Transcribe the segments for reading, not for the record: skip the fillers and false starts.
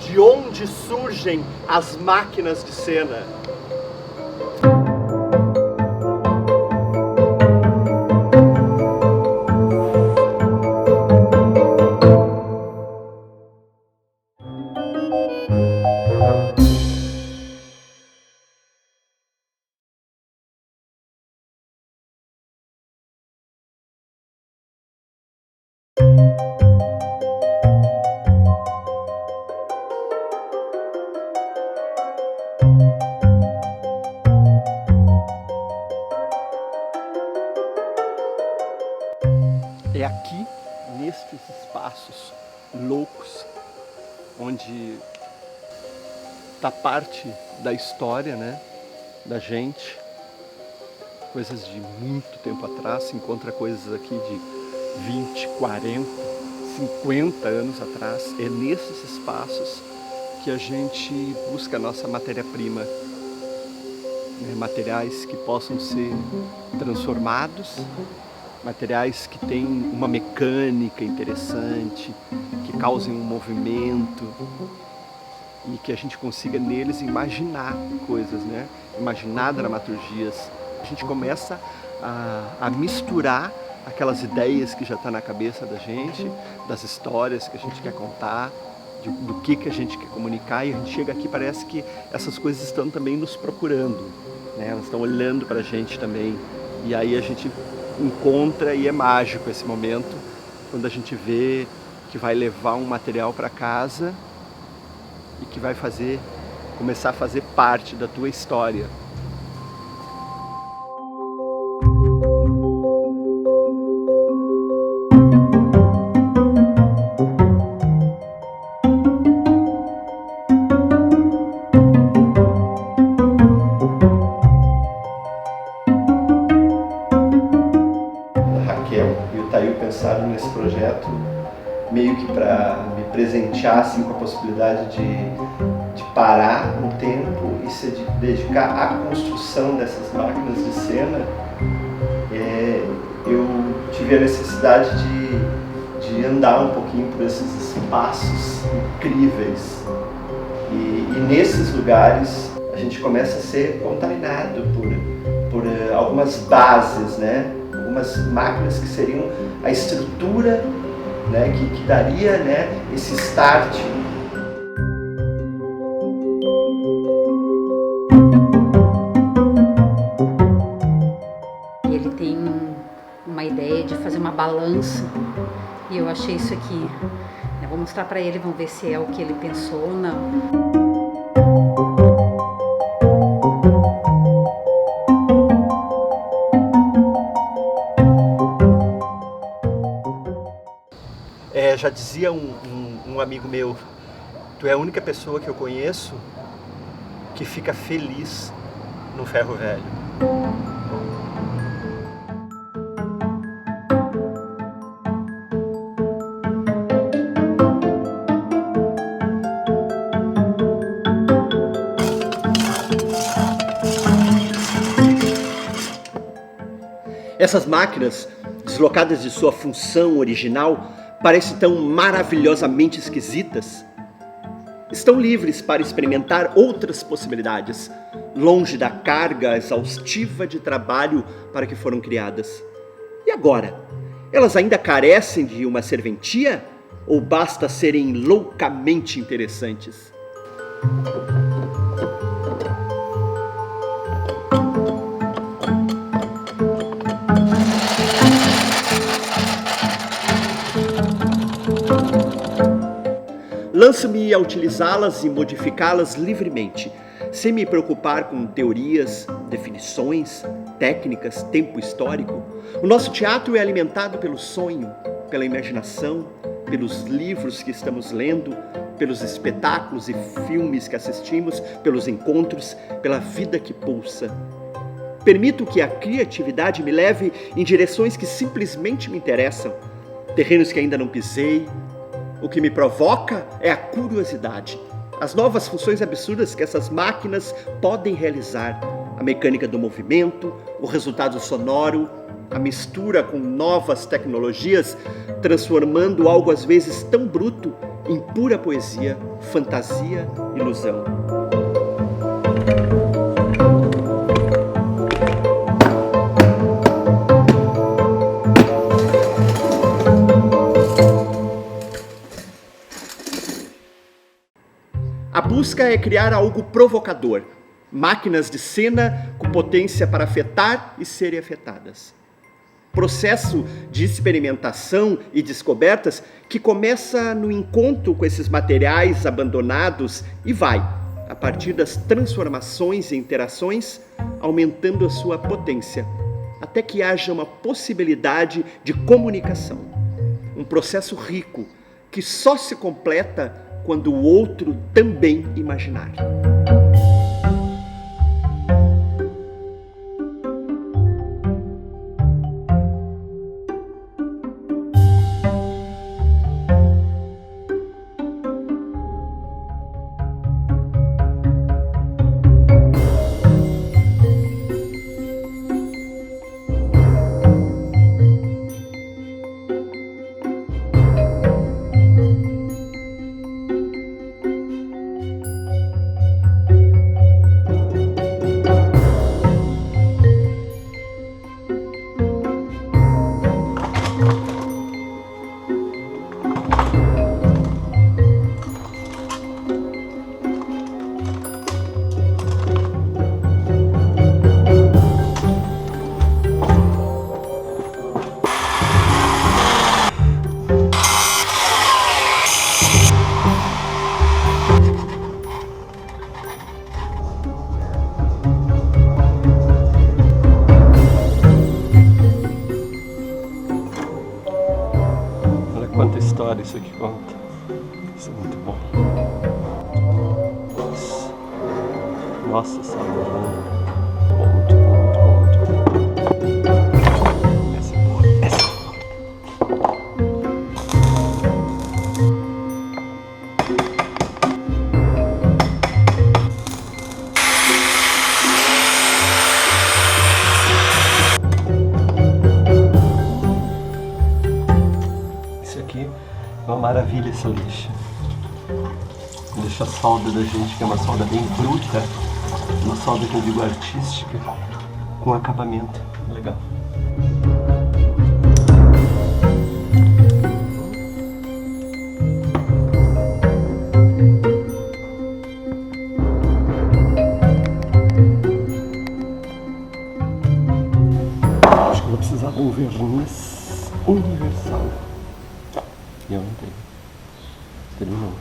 de onde surgem as máquinas de cena. É aqui, nestes espaços loucos, onde está parte da história, né, da gente. Coisas de muito tempo atrás, se encontra coisas aqui de 20, 40, 50 anos atrás. É nesses espaços que a gente busca a nossa matéria-prima, né, materiais que possam ser transformados, materiais que têm uma mecânica interessante, que causem um movimento e que a gente consiga neles imaginar coisas, né? Imaginar dramaturgias. A gente começa a misturar aquelas ideias que já estão na cabeça da gente, das histórias que a gente quer contar, do que a gente quer comunicar, e a gente chega aqui, parece que essas coisas estão também nos procurando, né? Elas estão olhando para a gente também, e aí a gente encontra, e é mágico esse momento, quando a gente vê que vai levar um material para casa e que vai começar a fazer parte da tua história. Pensaram nesse projeto meio que para me presentear assim, com a possibilidade de parar no tempo e se dedicar à construção dessas máquinas de cena. Eu tive a necessidade de andar um pouquinho por esses espaços incríveis, e nesses lugares a gente começa a ser contaminado por algumas bases, né? Algumas máquinas que seriam a estrutura, né, que daria, né, esse start. Ele tem uma ideia de fazer uma balança, e eu achei isso aqui. Eu vou mostrar para ele, vamos ver se é o que ele pensou ou não. Já dizia um amigo meu, tu é a única pessoa que eu conheço que fica feliz no ferro velho. Essas máquinas, deslocadas de sua função original, parecem tão maravilhosamente esquisitas. Estão livres para experimentar outras possibilidades, longe da carga exaustiva de trabalho para que foram criadas. E agora? Elas ainda carecem de uma serventia? Ou basta serem loucamente interessantes? Lanço-me a utilizá-las e modificá-las livremente, sem me preocupar com teorias, definições, técnicas, tempo histórico. O nosso teatro é alimentado pelo sonho, pela imaginação, pelos livros que estamos lendo, pelos espetáculos e filmes que assistimos, pelos encontros, pela vida que pulsa. Permito que a criatividade me leve em direções que simplesmente me interessam, terrenos que ainda não pisei. O que me provoca é a curiosidade, as novas funções absurdas que essas máquinas podem realizar, a mecânica do movimento, o resultado sonoro, a mistura com novas tecnologias, transformando algo às vezes tão bruto em pura poesia, fantasia, ilusão. A busca é criar algo provocador, máquinas de cena com potência para afetar e serem afetadas. Processo de experimentação e descobertas que começa no encontro com esses materiais abandonados e vai, a partir das transformações e interações, aumentando a sua potência, até que haja uma possibilidade de comunicação. Um processo rico que só se completa quando o outro também imaginar. Quanta história isso aqui conta. Isso é muito bom. Nossa, sabe? Muito bom, muito bom, muito bom, muito bom. Essa é boa, essa é boa. Isso aqui é uma maravilha, essa lixa. Deixa a solda da gente, que é uma solda bem bruta, uma solda que eu digo artística, com acabamento legal. Acho que eu vou precisar de um verniz universal. E eu não tenho. Terminou.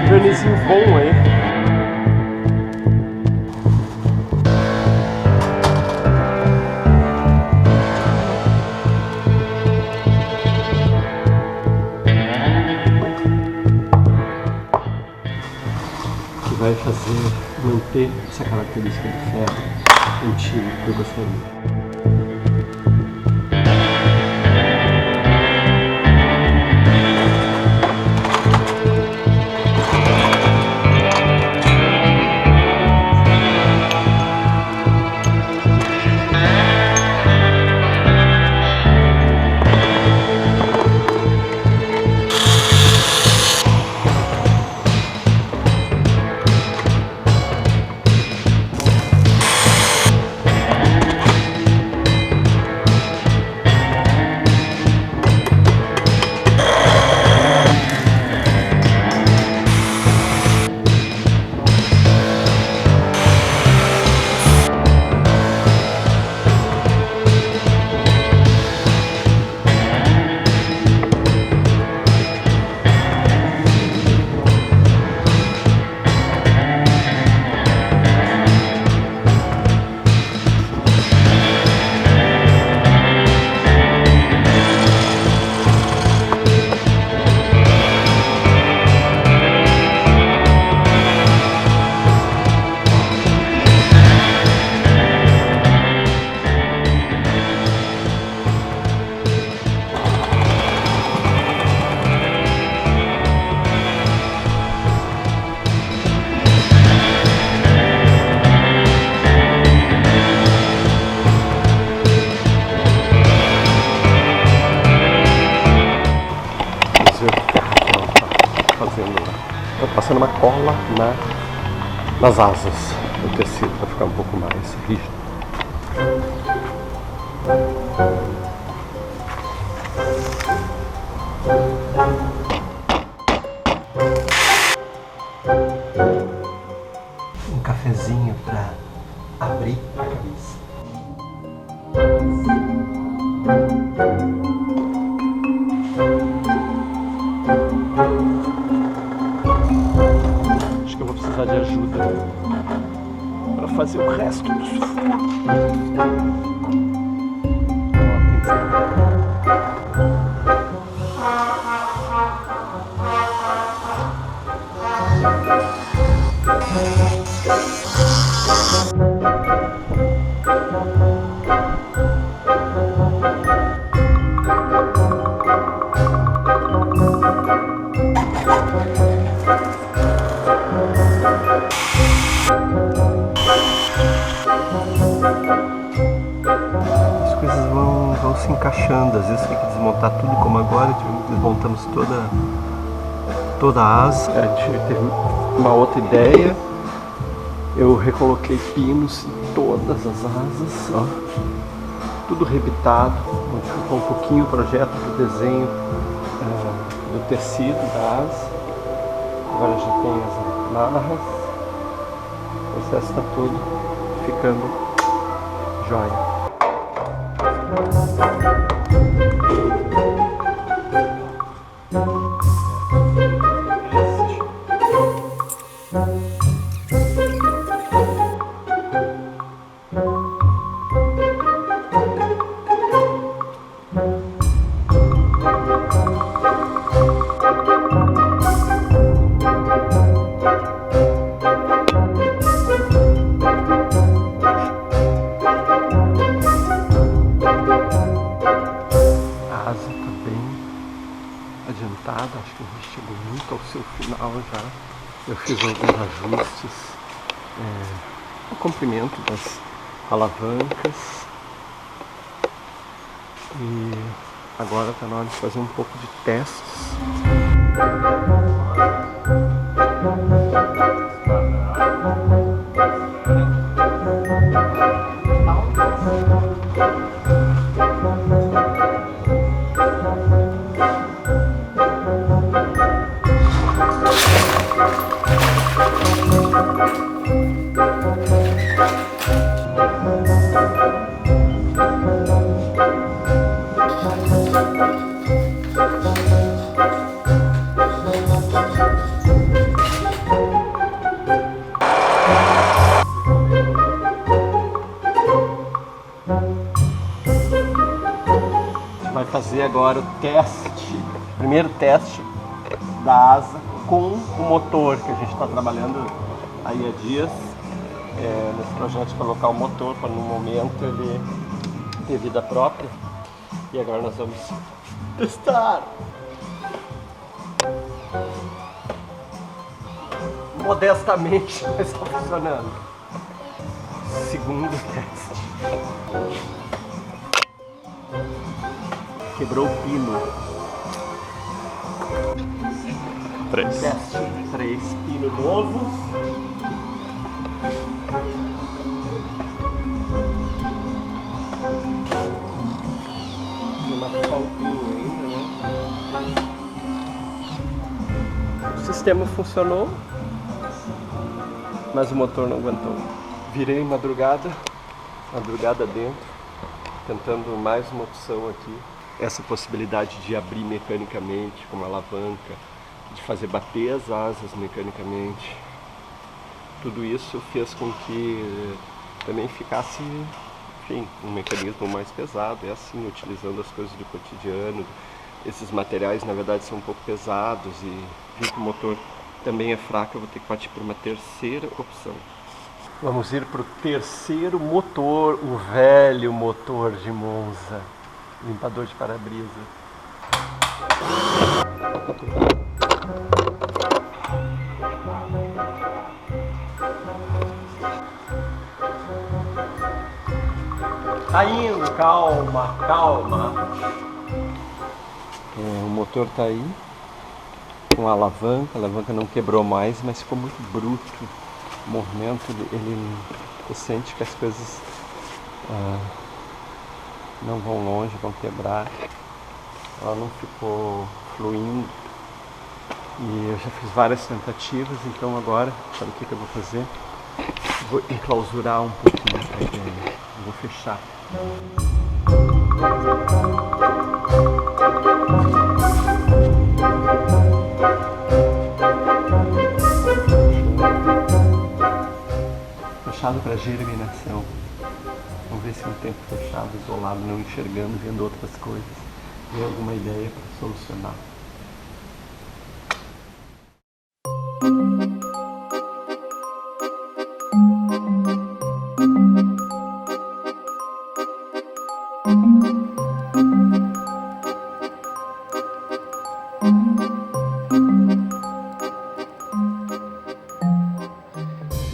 Vernizinho bom aí. Que vai manter essa característica de ferro antigo que eu gostaria. passando uma cola nas asas do tecido para ficar um pouco mais rígido. Um cafezinho para abrir a cabeça. Acho que eu vou precisar de ajuda para fazer o resto do furo. As coisas vão se encaixando, às vezes tem que desmontar tudo como agora, desmontamos toda a asa. A gente teve uma outra ideia, eu recoloquei pinos em todas as asas, ó, tudo rebitado, modificou um pouquinho o projeto do desenho do tecido da asa. Agora já tem as amarras, o processo está todo ficando jóia. Adiantada, acho que a gente chegou muito ao seu final já. Eu fiz alguns ajustes, o comprimento das alavancas e agora está na hora de fazer um pouco de testes. Vai fazer agora o primeiro teste da asa com o motor que a gente está trabalhando aí há dias nesse projeto de colocar o motor para no momento ele ter vida própria. E agora nós vamos testar. Modestamente, mas está funcionando. Segundo teste. Quebrou o pino. 3. Teste 3, pino novo. O sistema funcionou, mas o motor não aguentou. Virei madrugada dentro, tentando mais uma opção aqui. Essa possibilidade de abrir mecanicamente com uma alavanca, de fazer bater as asas mecanicamente. Tudo isso fez com que também ficasse, enfim, um mecanismo mais pesado. É assim, utilizando as coisas do cotidiano. Esses materiais, na verdade, são um pouco pesados e visto que o motor também é fraco, eu vou ter que partir para uma terceira opção. Vamos ir para o terceiro motor, o velho motor de Monza, limpador de para-brisa. Tá indo, calma, calma. O motor tá aí, uma alavanca, a alavanca não quebrou mais, mas ficou muito bruto o movimento. Você sente que as coisas não vão longe, vão quebrar. Ela não ficou fluindo. E eu já fiz várias tentativas, então agora, sabe o que eu vou fazer? Vou enclausurar um pouquinho a ideia. Eu vou fechar. Fechado para germinação. Vamos ver se um tempo fechado, isolado, não enxergando, vendo outras coisas, tem alguma ideia para solucionar.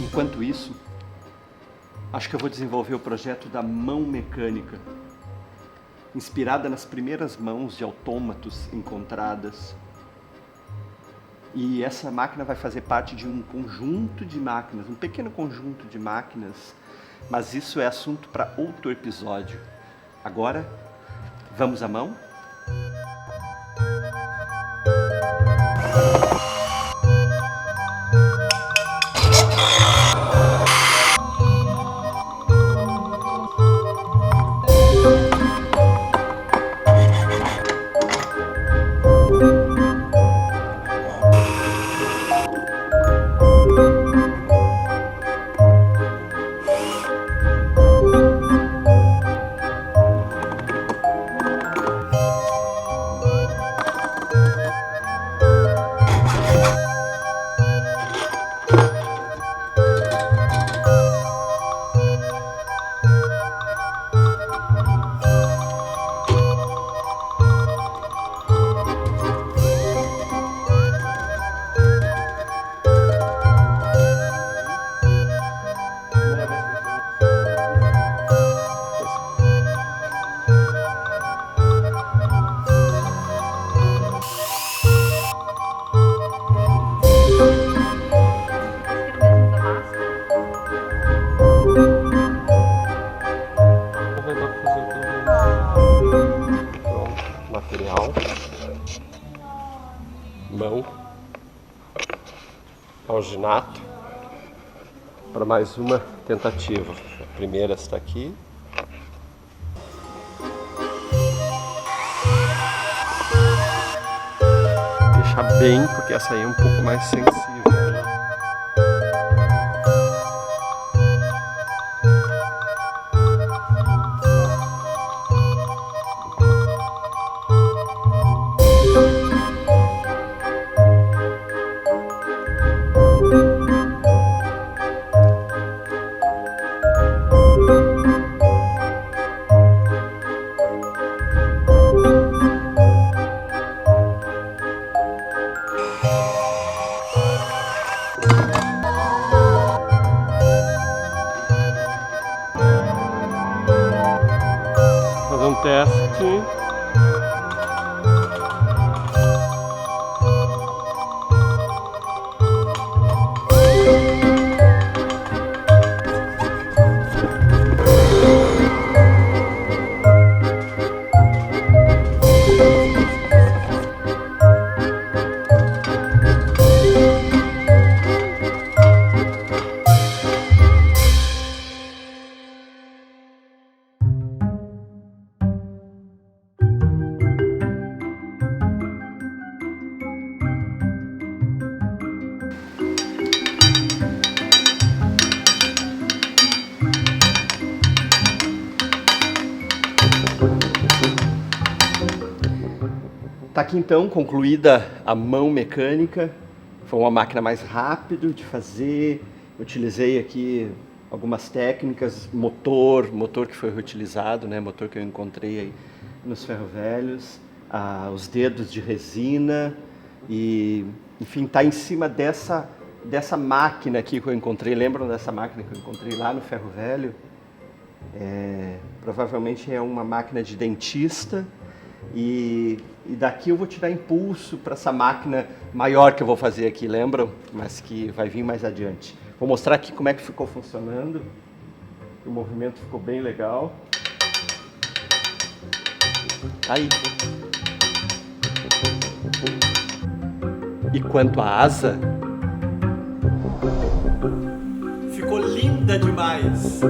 Enquanto isso, acho que eu vou desenvolver o projeto da mão mecânica, inspirada nas primeiras mãos de autômatos encontradas. E essa máquina vai fazer parte de um conjunto de máquinas, um pequeno conjunto de máquinas, mas isso é assunto para outro episódio. Agora, vamos à mão? Material, mão, alginato, para mais uma tentativa. A primeira está aqui. Deixar bem, porque essa aí é um pouco mais sensível. Fazer um teste. Tá aqui então concluída a mão mecânica. Foi uma máquina mais rápida de fazer. Utilizei aqui algumas técnicas, motor que foi reutilizado, né? Motor que eu encontrei aí nos ferro-velhos, os dedos de resina e, enfim, tá em cima dessa máquina aqui que eu encontrei. Lembram dessa máquina que eu encontrei lá no ferro-velho? Provavelmente é uma máquina de dentista. E daqui eu vou te dar impulso para essa máquina maior que eu vou fazer aqui, lembram? Mas que vai vir mais adiante. Vou mostrar aqui como é que ficou funcionando. O movimento ficou bem legal. Aí. E quanto à asa, Ficou linda demais!